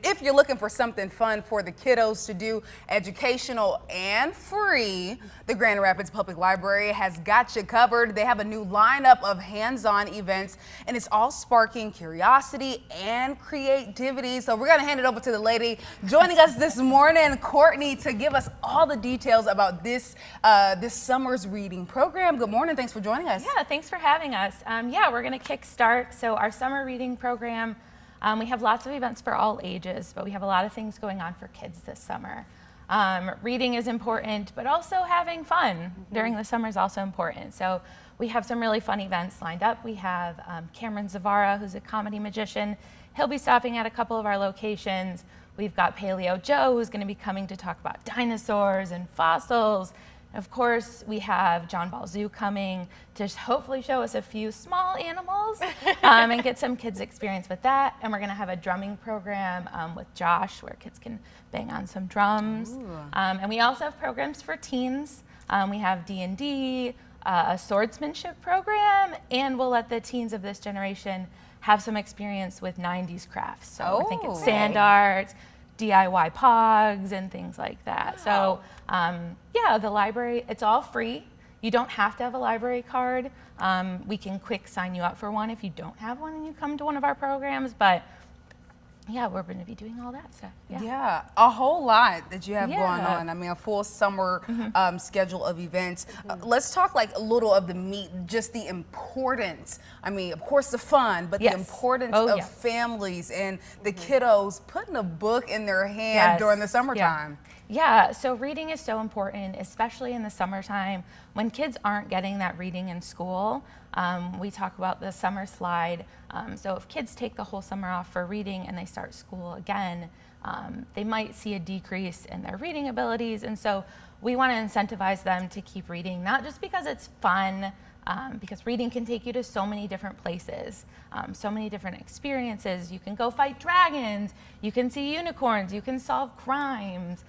If you're looking for something fun for the kiddos to do, educational and free, the Grand Rapids Public Library has got you covered. They have a new lineup of hands-on events, and it's all sparking curiosity and creativity. So we're going to hand it over to the lady joining us this morning, Courtney, to give us all the details about this this summer's reading program. Good morning. Thanks for joining us. Yeah, thanks for having us. Yeah, we're going to kickstart. So our summer reading program, we have lots of events for all ages, but we have a lot of things going on for kids this summer. Reading is important, but also having fun during the summer is also important. So we have some really fun events lined up. We have Cameron Zavara, who's a comedy magician. He'll be stopping at a couple of our locations. We've got Paleo Joe, who's going to be coming to talk about dinosaurs and fossils. Of course, we have John Ball Zoo coming to hopefully show us a few small animals and get some kids experience with that. And we're going to have a drumming program with Josh where kids can bang on some drums. And we also have programs for teens. We have D&D, a swordsmanship program, and we'll let the teens of this generation have some experience with 90s crafts. So we're thinking sand art, DIY pogs and things like that. Wow. So yeah, the library, it's all free. You don't have to have a library card. We can quick sign you up for one if you don't have one and you come to one of our programs, but yeah, we're going to be doing all that stuff. Yeah, a whole lot that you have going on. I mean, a full summer schedule of events. Let's talk like a little of the meat, just the importance. I mean, of course, the fun, but the importance of families and the kiddos putting a book in their hand during the summertime. Yeah, so reading is so important, especially in the summertime when kids aren't getting that reading in school. We talk about the summer slide. So if kids take the whole summer off for reading and they start school again, they might see a decrease in their reading abilities. And so we want to incentivize them to keep reading, not just because it's fun, because reading can take you to so many different places, so many different experiences. You can go fight dragons, you can see unicorns, you can solve crimes,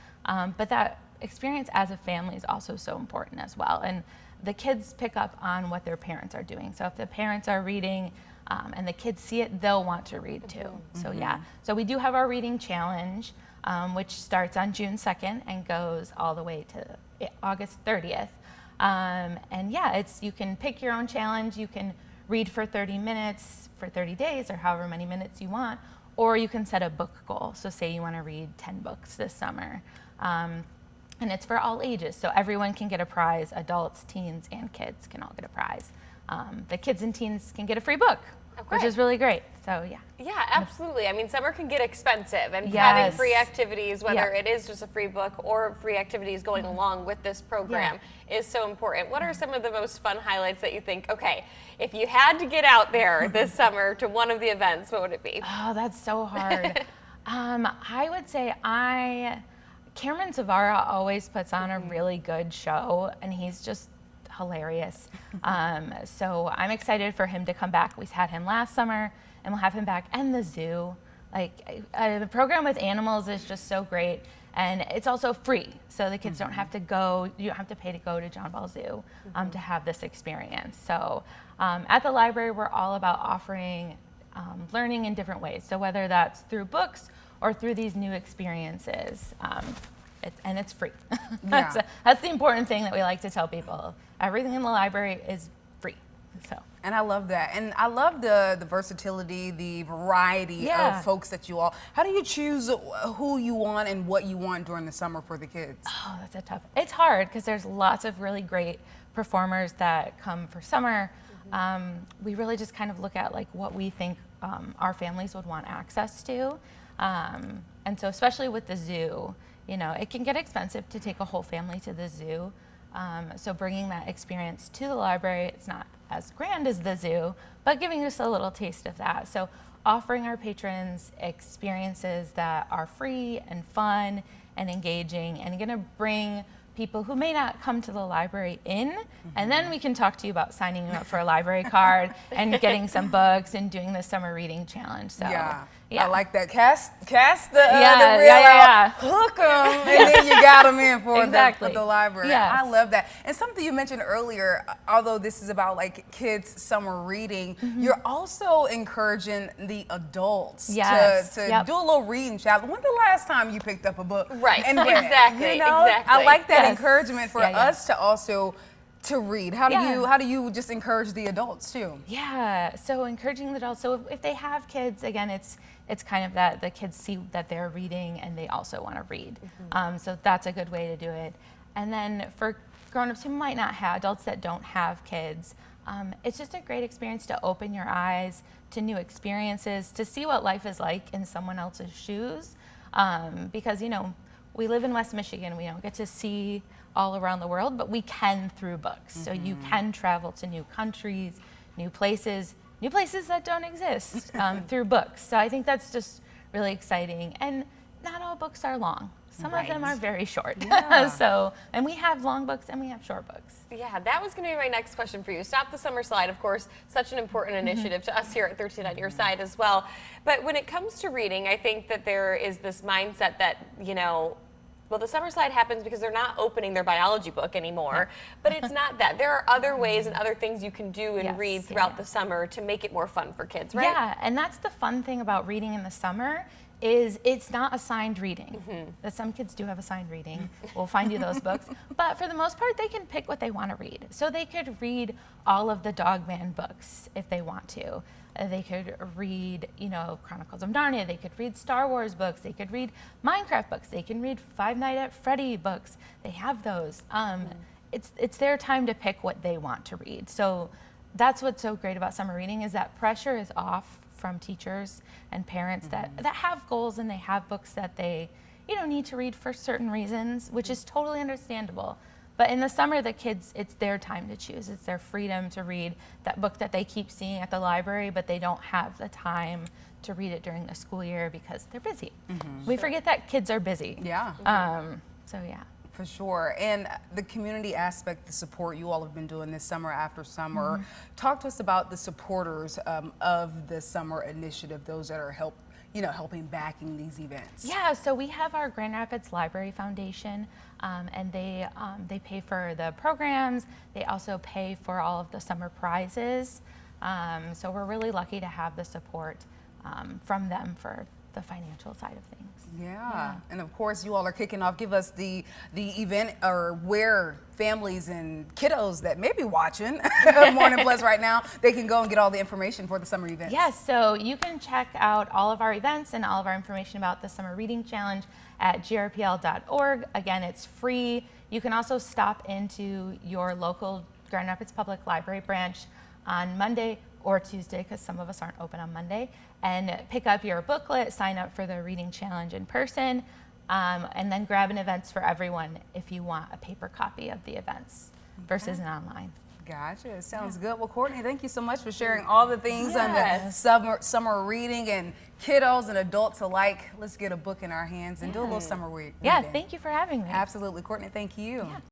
but that experience as a family is also so important as well. And the kids pick up on what their parents are doing. So if the parents are reading and the kids see it, they'll want to read too. So yeah, so we do have our reading challenge, which starts on June 2nd and goes all the way to August 30th. And yeah, you can pick your own challenge. You can read for 30 minutes for 30 days or however many minutes you want, or you can set a book goal. So say you want to read 10 books this summer. And it's for all ages, so everyone can get a prize. Adults, teens, and kids can all get a prize. The kids and teens can get a free book, which is really great. So yeah. Yeah, absolutely. I mean, summer can get expensive, and having free activities, whether it is just a free book or free activities going along with this program, is so important. What are some of the most fun highlights that you think, okay, if you had to get out there this summer to one of the events, what would it be? Oh, that's so hard. I would say Cameron Zavara always puts on a really good show, and he's just hilarious. So I'm excited for him to come back. We had him last summer, and we'll have him back. And the zoo, the program with animals is just so great, and it's also free. So the kids don't have to go. You don't have to pay to go to John Ball Zoo to have this experience. So at the library, we're all about offering learning in different ways. So whether that's through books or through these new experiences, and it's free. That's the important thing that we like to tell people. Everything in the library is free. So. And I love that. And I love the versatility, the variety of folks that you all. How do you choose who you want and what you want during the summer for the kids? Oh, that's it's hard because there's lots of really great performers that come for summer. We really just kind of look at like what we think our families would want access to. And so especially with the zoo, you know, it can get expensive to take a whole family to the zoo. So bringing that experience to the library, it's not as grand as the zoo, but giving us a little taste of that. So offering our patrons experiences that are free and fun and engaging and gonna bring people who may not come to the library in, and then we can talk to you about signing you up for a library card and getting some books and doing the summer reading challenge. So Yeah. I like that. Cast the Yeah, reel out, hook them, and then you got them in for, Exactly. for the library. Yes. I love that. And something you mentioned earlier, although this is about like kids' summer reading, you're also encouraging the adults Yes. to do a little reading challenge. When's the last time you picked up a book? Right. And read it? Exactly. You know, Exactly. I like that Yes. encouragement for us to also to read. How do you just encourage the adults too? Yeah, so encouraging the adults. So if they have kids, again, it's kind of that the kids see that they're reading and they also want to read. So that's a good way to do it. And then for grown-ups who might not have, adults that don't have kids, it's just a great experience to open your eyes to new experiences, to see what life is like in someone else's shoes. Because, you know, we live in West Michigan, we don't get to see all around the world, but we can through books. So you can travel to new countries, new places that don't exist through books. So I think that's just really exciting. And not all books are long. Some of them are very short. Yeah. And we have long books and we have short books. Yeah, that was going to be my next question for you. Stop the Summer Slide, of course, such an important initiative to us here at 13 on Your Side as well. But when it comes to reading, I think that there is this mindset that, you know, well, the Summer Slide happens because they're not opening their biology book anymore, but it's not that. There are other ways and other things you can do and read throughout the summer to make it more fun for kids, right? Yeah, and that's the fun thing about reading in the summer is it's not assigned reading. Some kids do have assigned reading. We'll find you those books. But for the most part, they can pick what they want to read. So they could read all of the Dogman books if they want to. They could read, you know, Chronicles of Narnia. They could read Star Wars books. They could read Minecraft books. They can read Five Nights at Freddy books. They have those. It's their time to pick what they want to read. So that's what's so great about summer reading is that pressure is off from teachers and parents that have goals and they have books that they, you know, need to read for certain reasons, which is totally understandable. But in the summer, the kids, it's their time to choose. It's their freedom to read that book that they keep seeing at the library, but they don't have the time to read it during the school year because they're busy. We forget that kids are busy. Yeah. So yeah. For sure. And the community aspect, the support you all have been doing this summer after summer. Talk to us about the supporters of the summer initiative, those that are helping backing these events. Yeah, so we have our Grand Rapids Library Foundation, and they pay for the programs. They also pay for all of the summer prizes. So we're really lucky to have the support from them for the financial side of things. Yeah. And of course, you all are kicking off. Give us the event or where families and kiddos that may be watching Morning Plus right now, they can go and get all the information for the summer events. Yes, so you can check out all of our events and all of our information about the Summer Reading Challenge at grpl.org. Again, it's free. You can also stop into your local Grand Rapids Public Library branch on Monday or Tuesday, because some of us aren't open on Monday, and pick up your booklet, sign up for the reading challenge in person, and then grab an Events for Everyone if you want a paper copy of the events versus an online. Gotcha. Sounds good. Well, Courtney, thank you so much for sharing all the things on the summer reading, and kiddos and adults alike. Let's get a book in our hands and do a little summer reading. Yeah, thank you for having me. Absolutely. Courtney, thank you.